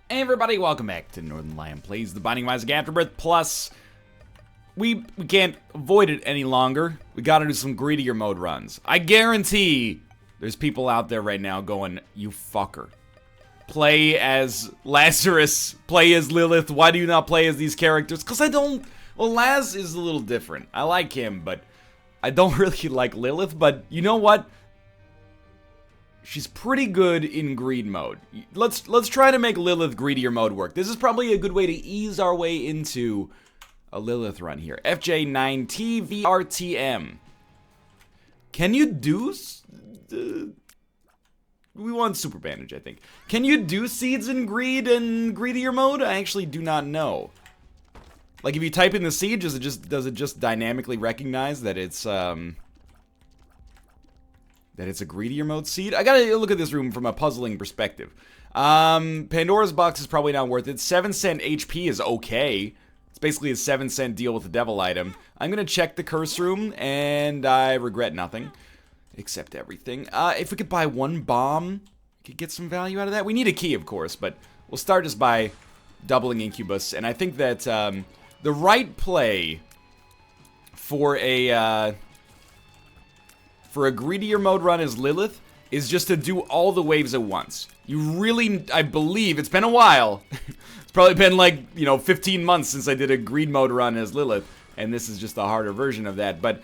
Hey everybody, welcome back to Northernlion Plays The Binding of Isaac Afterbirth. Plus, we can't avoid it any longer. We gotta do some greedier mode runs. I guarantee there's people out there right now going, you fucker. Play as Lazarus, play as Lilith, why do you not play as these characters? Because I don't... Well, Laz is a little different. I like him, but I don't really like Lilith. But you know what? She's pretty good in greed mode. Let's try to make Lilith greedier mode work. This is probably a good way to ease our way into a Lilith run here. FJ9TVRTM. Can you do... we want Super Bandage, I think. Can you do seeds in greed and greedier mode? I actually do not know. Like, if you type in the seed, does it just dynamically recognize that it's a greedier mode seed? I gotta look at this room from a puzzling perspective. Pandora's box is probably not worth it. 7-cent HP is okay. It's basically a 7-cent deal with the devil item. I'm gonna check the curse room, and I regret nothing. Except everything. If we could buy one bomb, we could get some value out of that. We need a key, of course, but we'll start just by doubling Incubus. And I think that the right play for a greedier mode run as Lilith is just to do all the waves at once. You really, I believe, it's been a while. It's probably been like, 15 months since I did a greed mode run as Lilith. And this is just a harder version of that. But,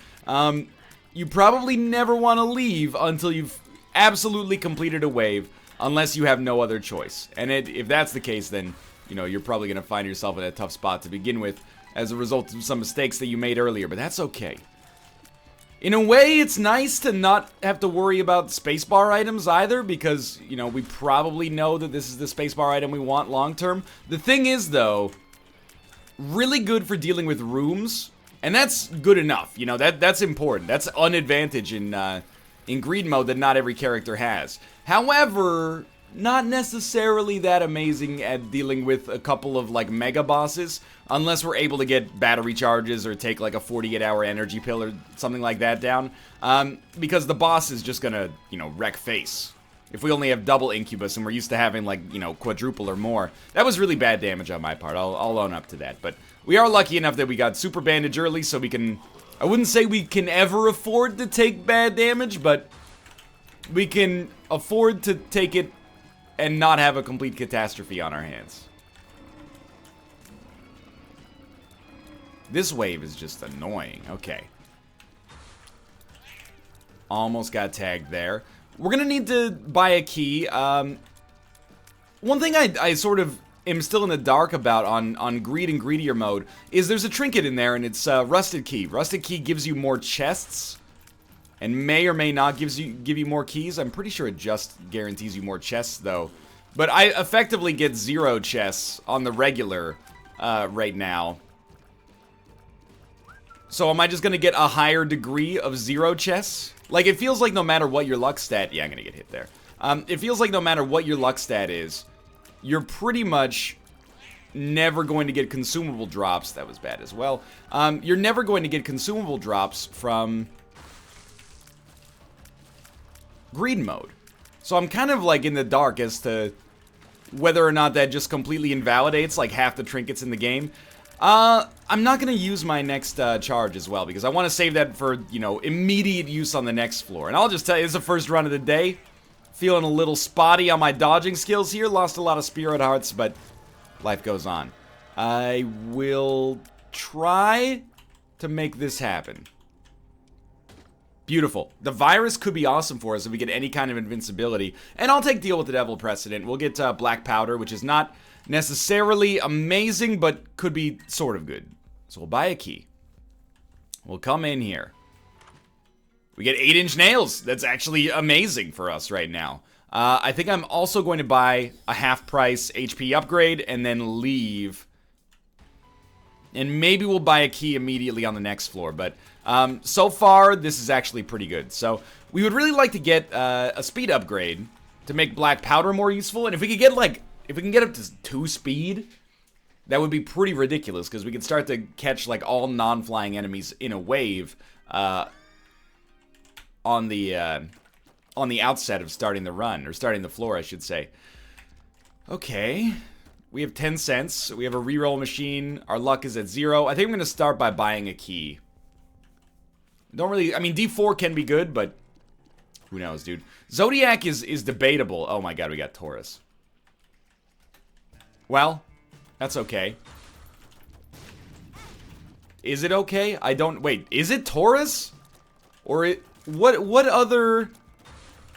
you probably never want to leave until you've absolutely completed a wave, unless you have no other choice. And if that's the case, then, you're probably going to find yourself in a tough spot to begin with as a result of some mistakes that you made earlier. But that's okay. In a way, it's nice to not have to worry about spacebar items either, because, we probably know that this is the spacebar item we want long term. The thing is, though, really good for dealing with rooms, and that's good enough. That's important. That's an advantage in greed mode that not every character has. However, not necessarily that amazing at dealing with a couple of, mega bosses, unless we're able to get battery charges or take, a 48-hour energy pill or something like that down, because the boss is just gonna, wreck face. If we only have double Incubus and we're used to having, quadruple or more. That was really bad damage on my part, I'll own up to that, but we are lucky enough that we got Super Bandage early, so we can... I wouldn't say we can ever afford to take bad damage, but we can afford to take it and not have a complete catastrophe on our hands. This wave is just annoying. Okay. Almost got tagged there. We're gonna need to buy a key. One thing I sort of am still in the dark about on greed and greedier mode is there's a trinket in there, and it's Rusted Key. Rusted Key gives you more chests, and may or may not give you more keys. I'm pretty sure it just guarantees you more chests, though. But I effectively get 0 chests on the regular right now. So am I just gonna get a higher degree of 0 chests? It feels like no matter what your luck stat... Yeah, I'm gonna get hit there. It feels like no matter what your luck stat is, you're pretty much never going to get consumable drops. That was bad as well. You're never going to get consumable drops from greed mode. So I'm kind of in the dark as to whether or not that just completely invalidates half the trinkets in the game. I'm not going to use my next charge as well, because I want to save that for, immediate use on the next floor. And I'll just tell you, it's the first run of the day. Feeling a little spotty on my dodging skills here. Lost a lot of spirit hearts, but life goes on. I will try to make this happen. Beautiful. The virus could be awesome for us if we get any kind of invincibility. And I'll take Deal with the Devil precedent. We'll get Black Powder, which is not necessarily amazing, but could be sort of good. So we'll buy a key. We'll come in here. We get 8-inch nails. That's actually amazing for us right now. I think I'm also going to buy a half-price HP upgrade and then leave. And maybe we'll buy a key immediately on the next floor. But so far, this is actually pretty good. So we would really like to get a speed upgrade to make Black Powder more useful. And if we could get if we can get up to 2 speed, that would be pretty ridiculous, because we could start to catch all non-flying enemies in a wave on the outset of starting the run, or starting the floor, I should say. Okay. We have 10 cents. We have a reroll machine. Our luck is at 0. I think I'm going to start by buying a key. Don't really... I mean, D4 can be good, but... Who knows, dude. Zodiac is debatable. Oh my god, we got Taurus. Well, that's okay. Is it okay? I don't... Wait, is it Taurus? Or it... What other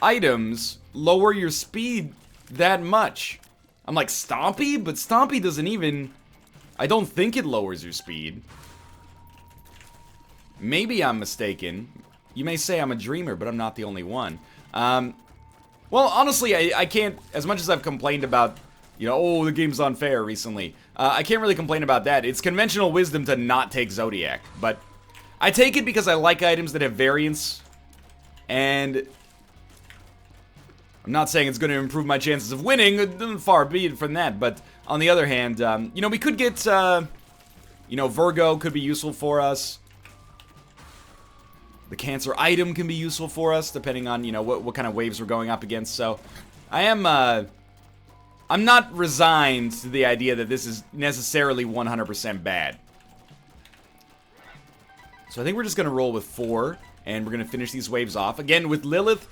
items lower your speed that much? I'm like, Stompy? But Stompy doesn't even... I don't think it lowers your speed. Maybe I'm mistaken. You may say I'm a dreamer, but I'm not the only one. Well, honestly, I can't... As much as I've complained about... You know, oh, the game's unfair recently. I can't really complain about that. It's conventional wisdom to not take Zodiac. But I take it because I like items that have variance. And I'm not saying it's going to improve my chances of winning. Far be it from that. But on the other hand, you know, we could get... you know, Virgo could be useful for us. The Cancer item can be useful for us, depending on, you know, what kind of waves we're going up against. So, I am, I'm not resigned to the idea that this is necessarily 100% bad. So I think we're just going to roll with 4, and we're going to finish these waves off. Again, with Lilith,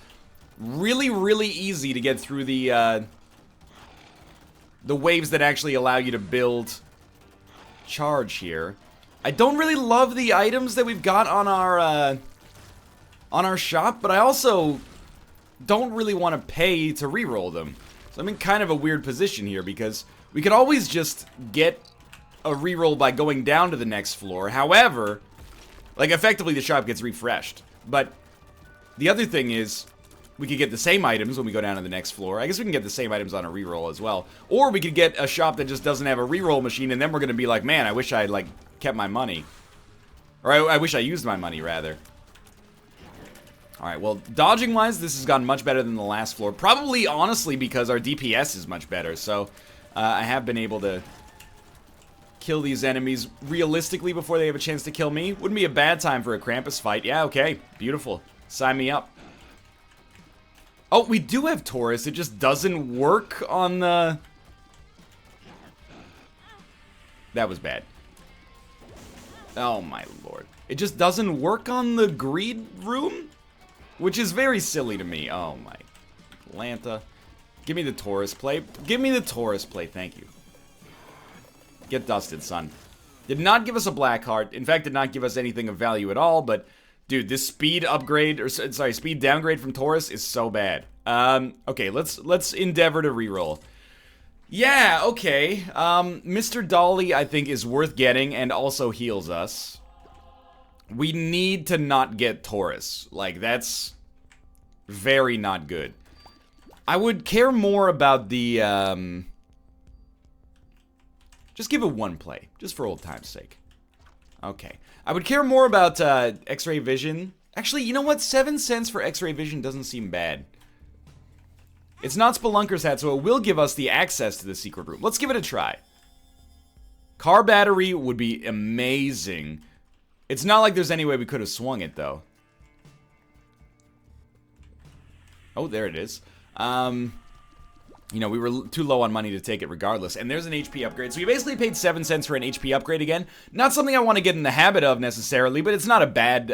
really, really easy to get through the waves that actually allow you to build charge here. I don't really love the items that we've got on our shop, but I also don't really want to pay to reroll them. So I'm in kind of a weird position here, because we could always just get a reroll by going down to the next floor. However, like, effectively the shop gets refreshed. But the other thing is, we could get the same items when we go down to the next floor. I guess we can get the same items on a reroll as well. Or we could get a shop that just doesn't have a reroll machine, and then we're going to be like, man, I wish I had, like, kept my money. Or I wish I used my money, rather. Alright, well, dodging-wise, this has gotten much better than the last floor. Probably, honestly, because our DPS is much better. So, I have been able to kill these enemies realistically before they have a chance to kill me. Wouldn't be a bad time for a Krampus fight. Yeah, okay. Beautiful. Sign me up. Oh, we do have Taurus. It just doesn't work on the... That was bad. Oh, my lord. It just doesn't work on the greed room? Which is very silly to me. Oh my. Atlanta. Give me the Taurus play. Give me the Taurus play. Thank you. Get dusted, son. Did not give us a black heart. In fact, did not give us anything of value at all. But, dude, this speed upgrade, or sorry, speed downgrade from Taurus is so bad. Okay, let's endeavor to reroll. Yeah, okay. Mr. Dolly, I think, is worth getting and also heals us. We need to not get Taurus. Like, that's very not good. I would care more about the, just give it one play, just for old time's sake. Okay. I would care more about, X-ray vision. Actually, you know what? 7 cents for X-ray vision doesn't seem bad. It's not Spelunker's hat, so it will give us the access to the secret room. Let's give it a try. Car battery would be amazing. It's not like there's any way we could have swung it, though. Oh, there it is. You know, we were too low on money to take it regardless. And there's an HP upgrade. So we basically paid 7 cents for an HP upgrade again. Not something I want to get in the habit of necessarily, but it's not a bad,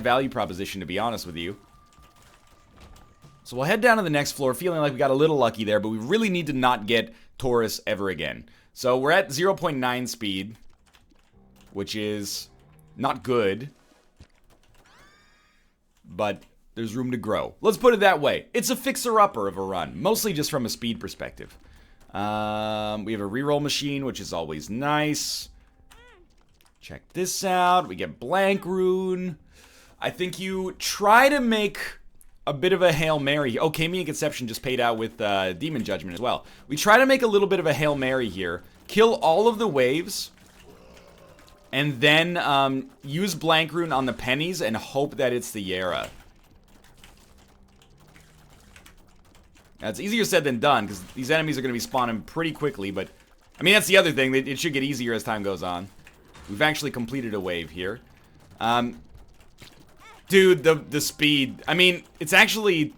value proposition, to be honest with you. So we'll head down to the next floor, feeling like we got a little lucky there, but we really need to not get Taurus ever again. So we're at 0.9 speed, which is not good, but there's room to grow. Let's put it that way. It's a fixer-upper of a run, mostly just from a speed perspective. We have a reroll machine, which is always nice. Check this out. We get blank rune. I think you try to make a bit of a Hail Mary. Oh, Kami and Conception just paid out with Demon Judgment as well. We try to make a little bit of a Hail Mary here. Kill all of the waves. And then use blank rune on the pennies and hope that it's the Yara. That's easier said than done, because these enemies are going to be spawning pretty quickly, but... I mean, that's the other thing. It should get easier as time goes on. We've actually completed a wave here. Dude, the speed. I mean, it's actually...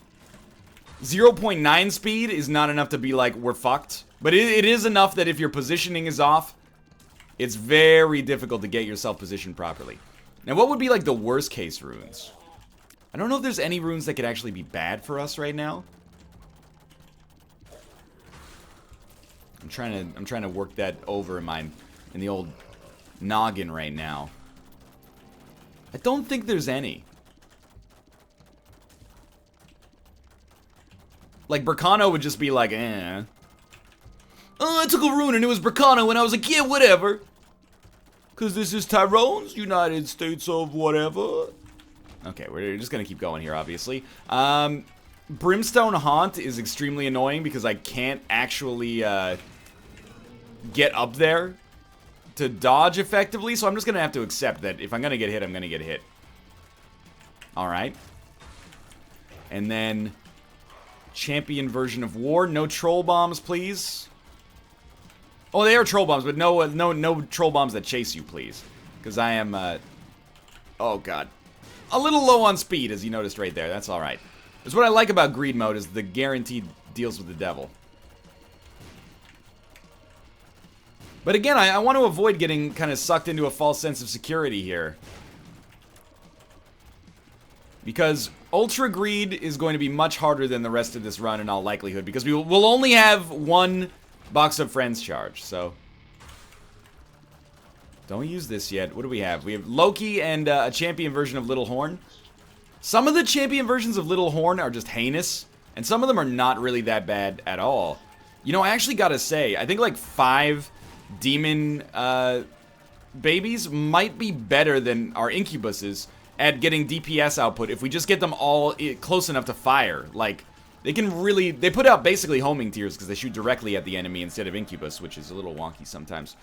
0.9 speed is not enough to be like, we're fucked. But it is enough that if your positioning is off, it's very difficult to get yourself positioned properly. Now, what would be like the worst case runes? I don't know if there's any runes that could actually be bad for us right now. I'm trying to work that over in the old noggin right now. I don't think there's any. Like, Bracano would just be like, eh. Oh, I took a rune and it was Bracano and I was like, yeah, whatever. Because this is Tyrone's United States of whatever. Okay, we're just going to keep going here, obviously. Brimstone Haunt is extremely annoying because I can't actually get up there to dodge effectively. So I'm just going to have to accept that if I'm going to get hit, I'm going to get hit. Alright. And then champion version of war. No troll bombs, please. Oh, they are troll bombs, but no troll bombs that chase you, please. Because I am, oh god. A little low on speed, as you noticed right there. That's alright. That's what I like about greed mode, is the guaranteed deals with the devil. But again, I want to avoid getting kind of sucked into a false sense of security here. Because Ultra Greed is going to be much harder than the rest of this run in all likelihood. Because we'll only have one Box of Friends charge, so... Don't use this yet. What do we have? We have Loki and a champion version of Little Horn. Some of the champion versions of Little Horn are just heinous. And some of them are not really that bad at all. You know, I actually gotta say, I think like 5 demon babies might be better than our incubuses at getting DPS output if we just get them all close enough to fire. Like, they can really... They put out basically homing tiers because they shoot directly at the enemy instead of incubus, which is a little wonky sometimes.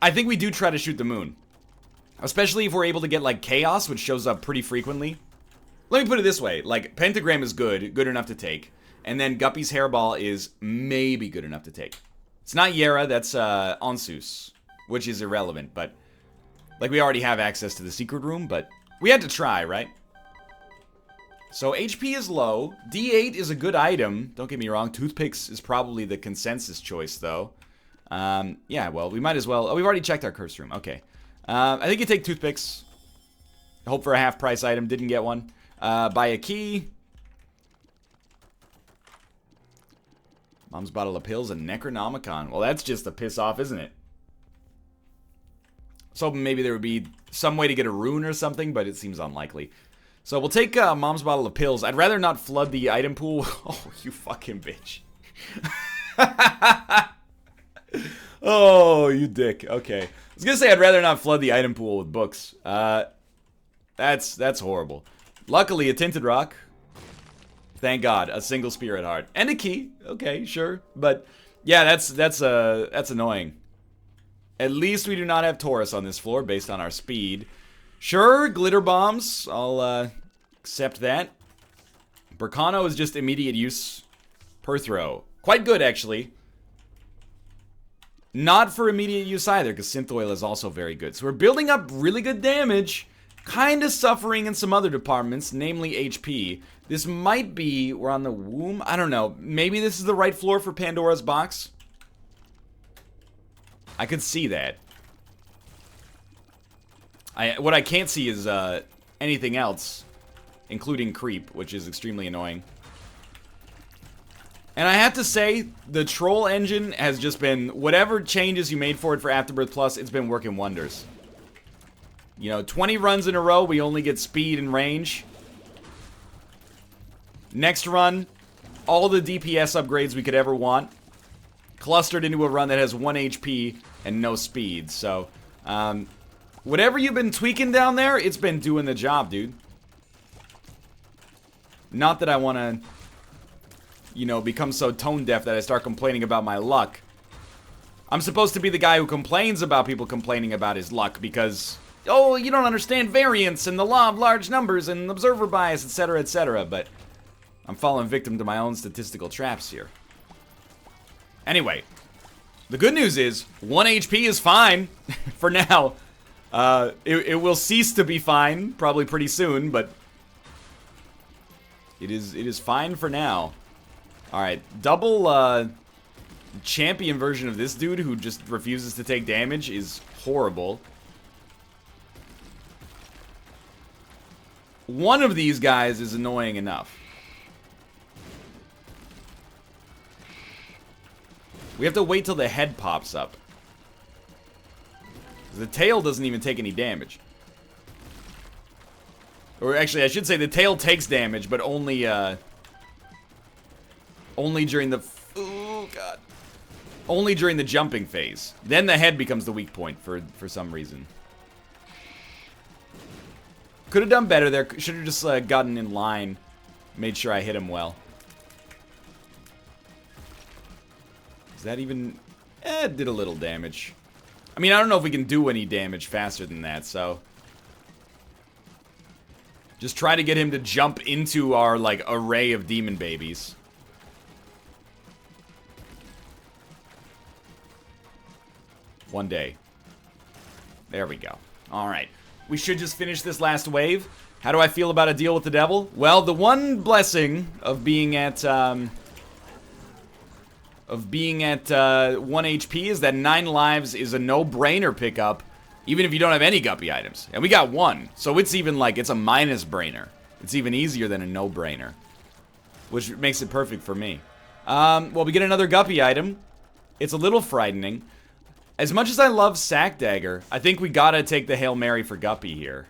I think we do try to shoot the moon. Especially if we're able to get, like, Chaos, which shows up pretty frequently. Let me put it this way. Like, Pentagram is good enough to take. And then Guppy's Hairball is maybe good enough to take. It's not Yera, that's Onsus, which is irrelevant, but... Like, we already have access to the secret room, but we had to try, right? So, HP is low. D8 is a good item. Don't get me wrong. Toothpicks is probably the consensus choice, though. Yeah, well, we might as well... Oh, we've already checked our curse room. Okay. I think you take toothpicks. Hope for a half-price item. Didn't get one. Buy a key. Mom's bottle of pills and Necronomicon. Well, that's just a piss-off, isn't it? I was hoping maybe there would be some way to get a rune or something, but it seems unlikely. So we'll take Mom's bottle of pills. I'd rather not flood the item pool. Oh, you fucking bitch. Oh, you dick. Okay. I was gonna say I'd rather not flood the item pool with books. That's horrible. Luckily, a tinted rock. Thank God, a single spirit heart and a key. Okay, sure, but yeah, that's annoying. At least we do not have Taurus on this floor based on our speed. Sure, glitter bombs. I'll accept that. Bracano is just immediate use per throw. Quite good, actually. Not for immediate use either, because Synth Oil is also very good. So we're building up really good damage. Kind of suffering in some other departments, namely HP. This might be... We're on the womb? I don't know. Maybe this is the right floor for Pandora's box? I could see that. What I can't see is anything else, including creep, which is extremely annoying. And I have to say, the troll engine has just been, whatever changes you made for it for Afterbirth Plus, it's been working wonders. You know, 20 runs in a row, we only get speed and range. Next run, all the DPS upgrades we could ever want, clustered into a run that has 1 HP and no speed. So, whatever you've been tweaking down there, it's been doing the job, dude. Not that I want to, you know, become so tone deaf that I start complaining about my luck. I'm supposed to be the guy who complains about people complaining about his luck because, oh, you don't understand variance and the law of large numbers and observer bias, etc., etc., but I'm falling victim to my own statistical traps here. Anyway, the good news is 1 HP is fine for now. It will cease to be fine probably pretty soon, but it is fine for now. All right, double champion version of this dude who just refuses to take damage is horrible. One of these guys is annoying enough. We have to wait till the head pops up. The tail doesn't even take any damage. Or actually, I should say the tail takes damage, but only during the... Oh, God. Only during the jumping phase. Then the head becomes the weak point for some reason. Could have done better there. Should have just gotten in line. Made sure I hit him well. Is that even... it did a little damage. I mean, I don't know if we can do any damage faster than that, so... Just try to get him to jump into our, like, array of demon babies. One day. There we go. Alright. We should just finish this last wave. How do I feel about a deal with the devil? Well, the one blessing of being at 1 HP is that 9 lives is a no-brainer pickup, even if you don't have any Guppy items. And we got 1, so it's even like, it's a minus-brainer. It's even easier than a no-brainer, which makes it perfect for me. Well, we get another Guppy item. It's a little frightening. As much as I love Sack Dagger, I think we gotta take the Hail Mary for Guppy here.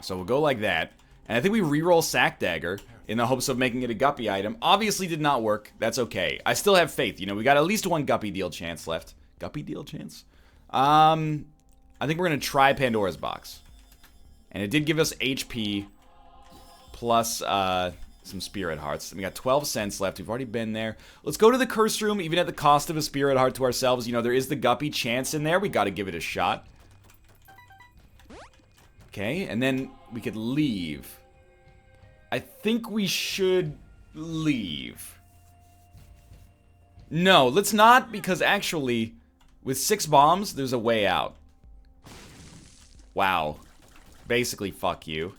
So we'll go like that. And I think we reroll Sack Dagger in the hopes of making it a Guppy item. Obviously did not work. That's okay. I still have faith. You know, we got at least 1 Guppy deal chance left. Guppy deal chance? I think we're gonna try Pandora's Box. And it did give us HP plus some Spirit Hearts. And we got 12 cents left. We've already been there. Let's go to the Curse Room, even at the cost of a Spirit Heart to ourselves. You know, there is the Guppy chance in there. We gotta give it a shot. Okay, and then we could leave. I think we should leave. No, let's not, because actually, with 6 bombs, there's a way out. Wow. Basically, fuck you.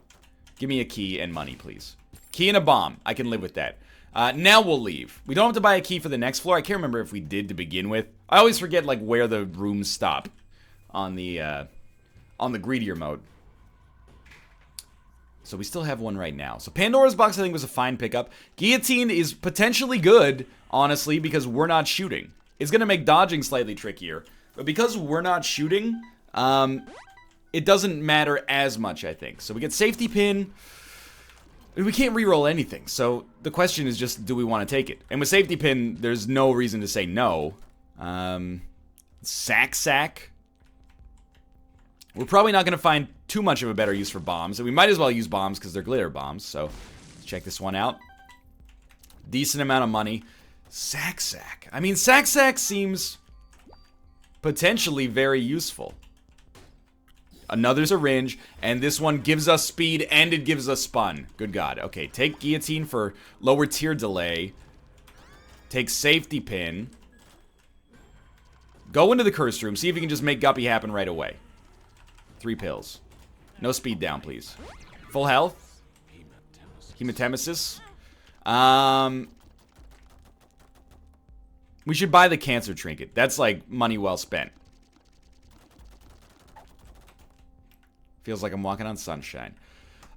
Give me a key and money, please. Key and a bomb. I can live with that. Now we'll leave. We don't have to buy a key for the next floor. I can't remember if we did to begin with. I always forget, like, where the rooms stop on the greedier mode. So we still have 1 right now. So Pandora's Box, I think, was a fine pickup. Guillotine is potentially good, honestly, because we're not shooting. It's going to make dodging slightly trickier. But because we're not shooting, it doesn't matter as much, I think. So we get Safety Pin. We can't reroll anything. So the question is just, do we want to take it? And with Safety Pin, there's no reason to say no. Sack. We're probably not going to find too much of a better use for bombs. And we might as well use bombs because they're glitter bombs. So let's check this one out. Decent amount of money. Sack. I mean, Sack seems potentially very useful. Another syringe, and this one gives us speed and it gives us spun. Good God. Okay, take Guillotine for lower tier delay. Take Safety Pin. Go into the Curse Room. See if you can just make Guppy happen right away. 3 pills. No speed down, please. Full health. Hematemesis. We should buy the Cancer Trinket. That's like money well spent. Feels like I'm walking on sunshine.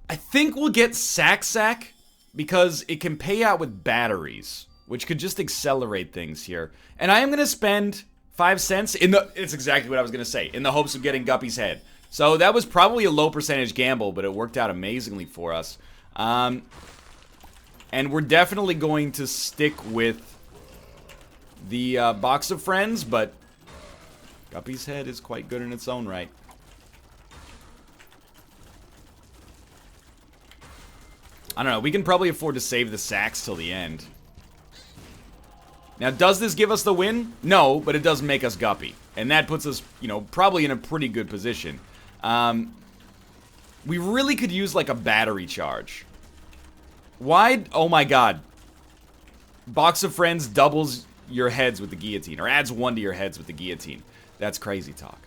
I think we'll get Sack because it can pay out with batteries, which could just accelerate things here. And I am going to spend 5 cents in the... It's exactly what I was going to say. In the hopes of getting Guppy's head. So that was probably a low percentage gamble, but it worked out amazingly for us. And we're definitely going to stick with the Box of Friends, but Guppy's head is quite good in its own right. I don't know, we can probably afford to save the sacks till the end. Now, does this give us the win? No, but it does make us Guppy. And that puts us, you know, probably in a pretty good position. We really could use, like, a battery charge. Why? Oh my God. Box of Friends doubles your heads with the Guillotine, or adds 1 to your heads with the Guillotine. That's crazy talk.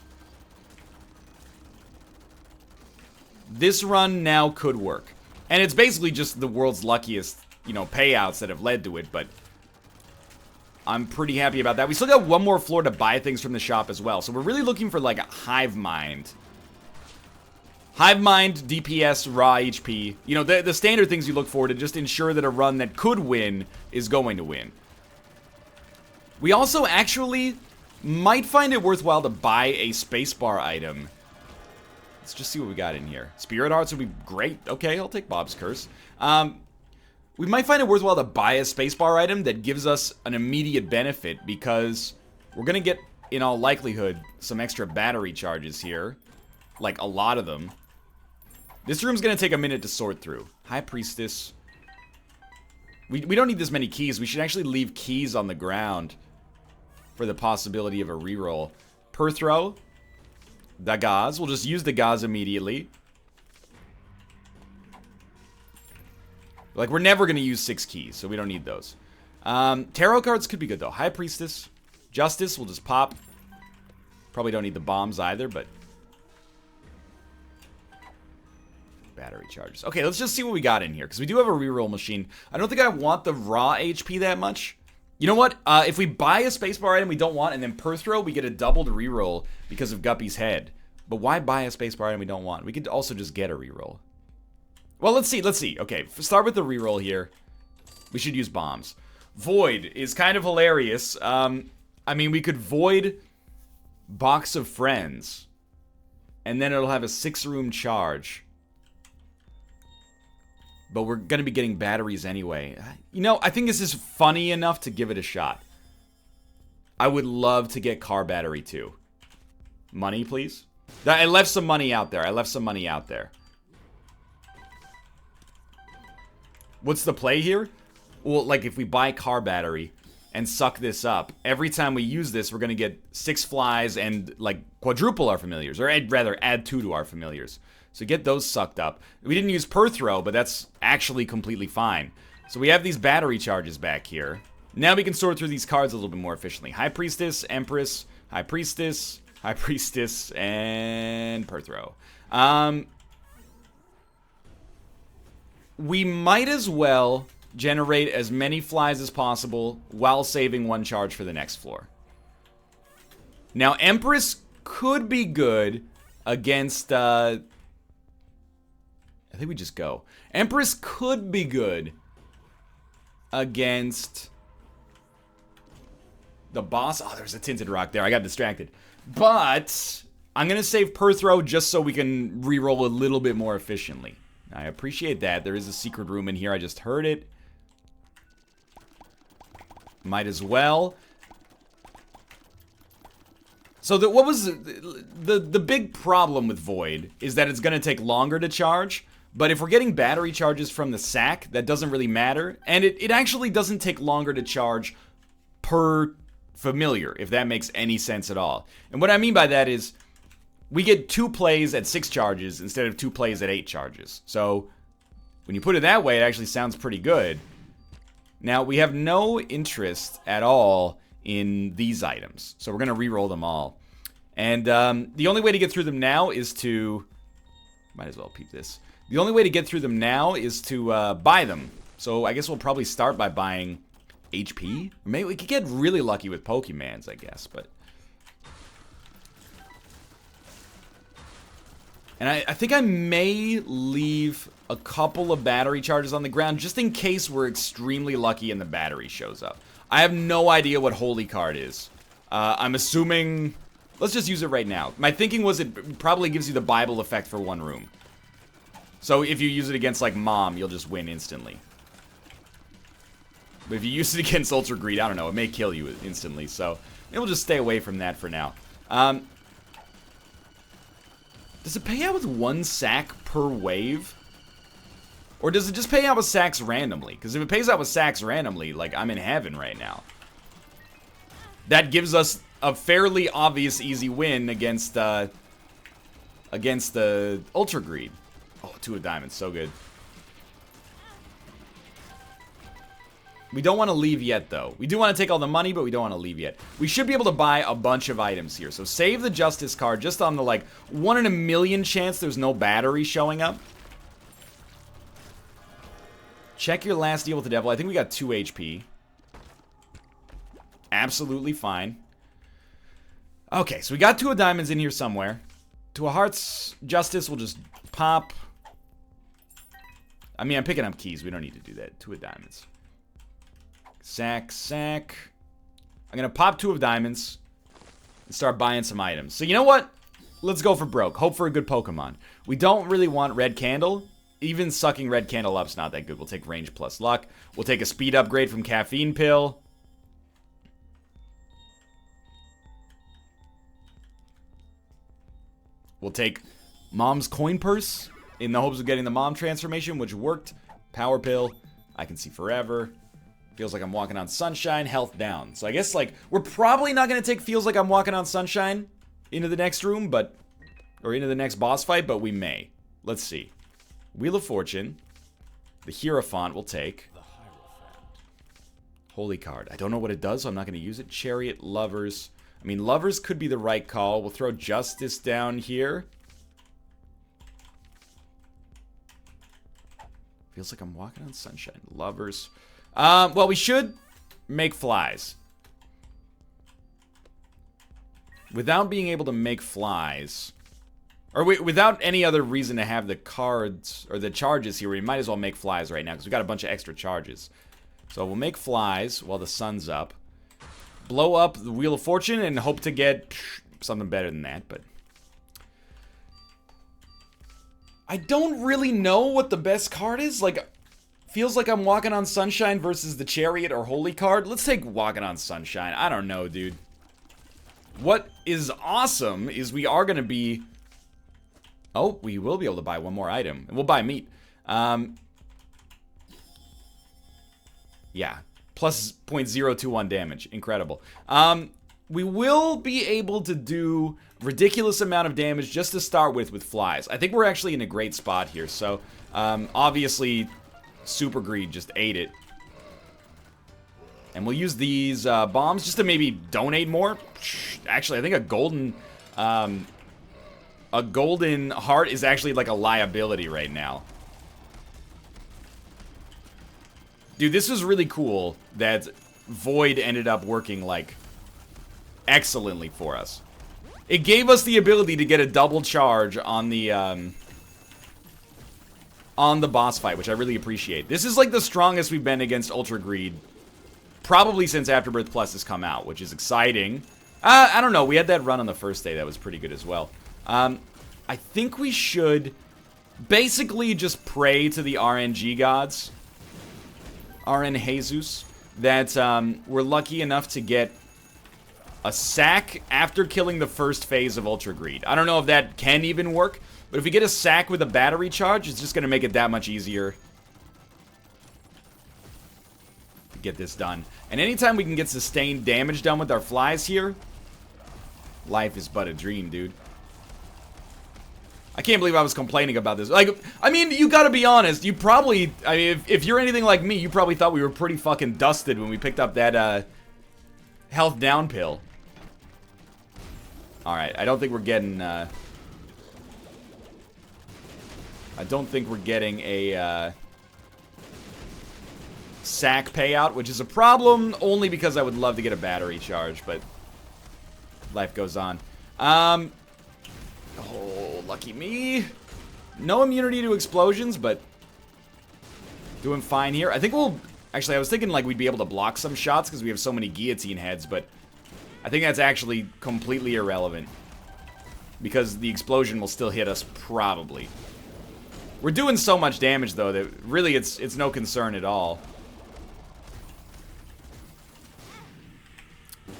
This run now could work. And it's basically just the world's luckiest, you know, payouts that have led to it, but I'm pretty happy about that. We still got one more floor to buy things from the shop as well. So we're really looking for like a Hive Mind. Hive Mind, DPS, raw HP. You know, the standard things you look for to just ensure that a run that could win is going to win. We also actually might find it worthwhile to buy a spacebar item. Let's just see what we got in here. Spirit Hearts would be great. Okay, I'll take Bob's Curse. We might find it worthwhile to buy a spacebar item that gives us an immediate benefit because we're going to get, in all likelihood, some extra battery charges here. Like, a lot of them. This room's going to take a minute to sort through. High Priestess. We don't need this many keys. We should actually leave keys on the ground for the possibility of a reroll. Perthrow. The Gauze. We'll just use the Gauze immediately. Like, we're never going to use 6 keys, so we don't need those. Tarot cards could be good, though. High Priestess. Justice, we'll just pop. Probably don't need the bombs either, but... battery charges. Okay, let's just see what we got in here, because we do have a reroll machine. I don't think I want the raw HP that much. You know what? If we buy a spacebar item we don't want, and then Perthrow, we get a doubled reroll because of Guppy's head. But why buy a spacebar item we don't want? We could also just get a reroll. Well, let's see. Okay, start with the reroll here. We should use bombs. Void is kind of hilarious. I mean, we could Void Box of Friends. And then it'll have a 6-room charge. But we're going to be getting batteries anyway. You know, I think this is funny enough to give it a shot. I would love to get car battery too. Money, please. I left some money out there. What's the play here? Well, like if we buy car battery and suck this up, every time we use this, we're going to get 6 flies and like quadruple our familiars. Or rather, add 2 to our familiars. So get those sucked up. We didn't use Perthrow, but that's actually completely fine. So we have these battery charges back here. Now we can sort through these cards a little bit more efficiently. High Priestess, Empress, High Priestess, High Priestess, and Perthrow. We might as well generate as many flies as possible while saving 1 charge for the next floor. Now, Empress could be good against... I think we just go. Empress could be good against the boss. Oh, there's a tinted rock there. I got distracted. But I'm going to save Perthrow just so we can reroll a little bit more efficiently. I appreciate that. There is a secret room in here. I just heard it. Might as well. So what was the big problem with Void is that it's going to take longer to charge. But if we're getting battery charges from the sack, that doesn't really matter. And it actually doesn't take longer to charge per familiar, if that makes any sense at all. And what I mean by that is, we get 2 plays at 6 charges instead of 2 plays at 8 charges. So, when you put it that way, it actually sounds pretty good. Now, we have no interest at all in these items. So we're going to re-roll them all. And the only way to get through them now is to... might as well peep this. The only way to get through them now is to buy them. So I guess we'll probably start by buying HP. Or maybe we could get really lucky with Pokemans, I guess, but... And I think I may leave a couple of battery charges on the ground just in case we're extremely lucky and the battery shows up. I have no idea what Holy Card is. I'm assuming... let's just use it right now. My thinking was it probably gives you the Bible effect for 1 room. So if you use it against, like, Mom, you'll just win instantly. But if you use it against Ultra Greed, I don't know, it may kill you instantly. So maybe we'll just stay away from that for now. Does it pay out with 1 sack per wave? Or does it just pay out with sacks randomly? Because if it pays out with sacks randomly, like, I'm in heaven right now. That gives us a fairly obvious easy win against the Ultra Greed. Oh, 2 of diamonds, so good. We don't want to leave yet, though. We do want to take all the money, but we don't want to leave yet. We should be able to buy a bunch of items here. So save the Justice card just on the, like, 1 in a million chance there's no battery showing up. Check your last deal with the devil. I think we got 2 HP. absolutely fine. Okay, so we got 2 of diamonds in here somewhere. 2 of hearts. Justice will just pop. I mean, I'm picking up keys. We don't need to do that. 2 of diamonds. Sack, sack. I'm going to pop 2 of diamonds and start buying some items. So you know what? Let's go for broke. Hope for a good Pokemon. We don't really want red candle. Even sucking red candle up's not that good. We'll take range plus luck. We'll take a speed upgrade from caffeine pill. We'll take mom's coin purse in the hopes of getting the mom transformation, which worked. Power pill. I can see forever. Feels like I'm walking on sunshine. Health down. So I guess, like, we're probably not going to take feels like I'm walking on sunshine into the next room, but... or into the next boss fight, but we may. Let's see. Wheel of Fortune. The Hierophant we'll take. Holy card. I don't know what it does, so I'm not going to use it. Chariot, Lovers. I mean, Lovers could be the right call. We'll throw Justice down here. Feels like I'm walking on sunshine. Lovers. Well, we should make flies. Without being able to make flies... or without any other reason to have the cards, or the charges here, we might as well make flies right now, because we got a bunch of extra charges. So we'll make flies while the sun's up. Blow up the Wheel of Fortune and hope to get something better than that, but... I don't really know what the best card is. Like, feels like I'm walking on sunshine versus the Chariot or Holy card. Let's take walking on sunshine. I don't know, dude. What is awesome is we are going to be... oh, we will be able to buy one more item. And we'll buy meat. Yeah. Plus 0.021 damage. Incredible. We will be able to do ridiculous amount of damage just to start with flies. I think we're actually in a great spot here. So, obviously, Super Greed just ate it. And we'll use these bombs just to maybe donate more. Actually, I think a golden heart is actually like a liability right now. Dude, this was really cool that Void ended up working, like, excellently for us. It gave us the ability to get a double charge on the boss fight, which I really appreciate. This is, like, the strongest we've been against Ultra Greed probably since Afterbirth Plus has come out, which is exciting. I don't know. We had that run on the first day. That was pretty good as well. I think we should basically just pray to the RNG gods, RN Jesus, that we're lucky enough to get a sack after killing the first phase of Ultra Greed. I don't know if that can even work, but if we get a sack with a battery charge, it's just going to make it that much easier to get this done. And anytime we can get sustained damage done with our flies here, life is but a dream, dude. I can't believe I was complaining about this. Like, I mean, you gotta be honest. You probably, I mean, if you're anything like me, you probably thought we were pretty fucking dusted when we picked up that, health down pill. Alright, I don't think we're getting, I don't think we're getting a, sack payout, which is a problem only because I would love to get a battery charge, but life goes on. Oh, lucky me. No immunity to explosions, but doing fine here. I think we'll... actually, I was thinking, like, we'd be able to block some shots because we have so many guillotine heads, but I think that's actually completely irrelevant because the explosion will still hit us, probably. We're doing so much damage, though, that really it's no concern at all.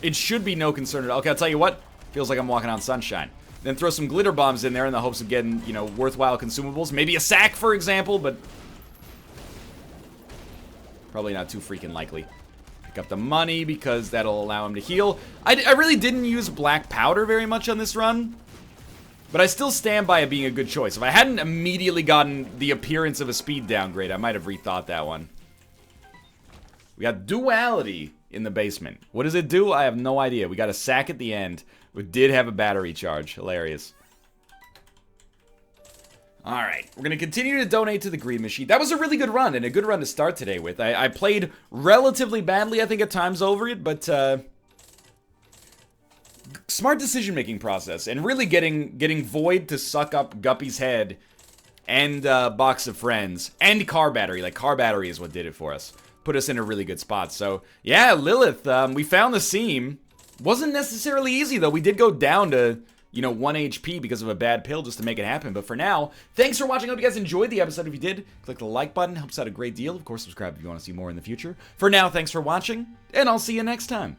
It should be no concern at all. Okay, I'll tell you what. Feels like I'm walking on sunshine. Then throw some glitter bombs in there in the hopes of getting, you know, worthwhile consumables. Maybe a sack, for example, but probably not too freaking likely. Pick up the money because that'll allow him to heal. I really didn't use black powder very much on this run, but I still stand by it being a good choice. If I hadn't immediately gotten the appearance of a speed downgrade, I might have rethought that one. We got duality in the basement. What does it do? I have no idea. We got a sack at the end. We did have a battery charge. Hilarious. Alright, we're going to continue to donate to the Greed Machine. That was a really good run, and a good run to start today with. I played relatively badly, I think, at times over it, but smart decision-making process, and really getting Void to suck up Guppy's head, and Box of Friends, and Car Battery. Like, Car Battery is what did it for us. Put us in a really good spot. So, yeah, Lilith, we found the seam. Wasn't necessarily easy, though. We did go down to, you know, 1 HP because of a bad pill just to make it happen. But for now, thanks for watching. I hope you guys enjoyed the episode. If you did, click the like button. Helps out a great deal. Of course, subscribe if you want to see more in the future. For now, thanks for watching, and I'll see you next time.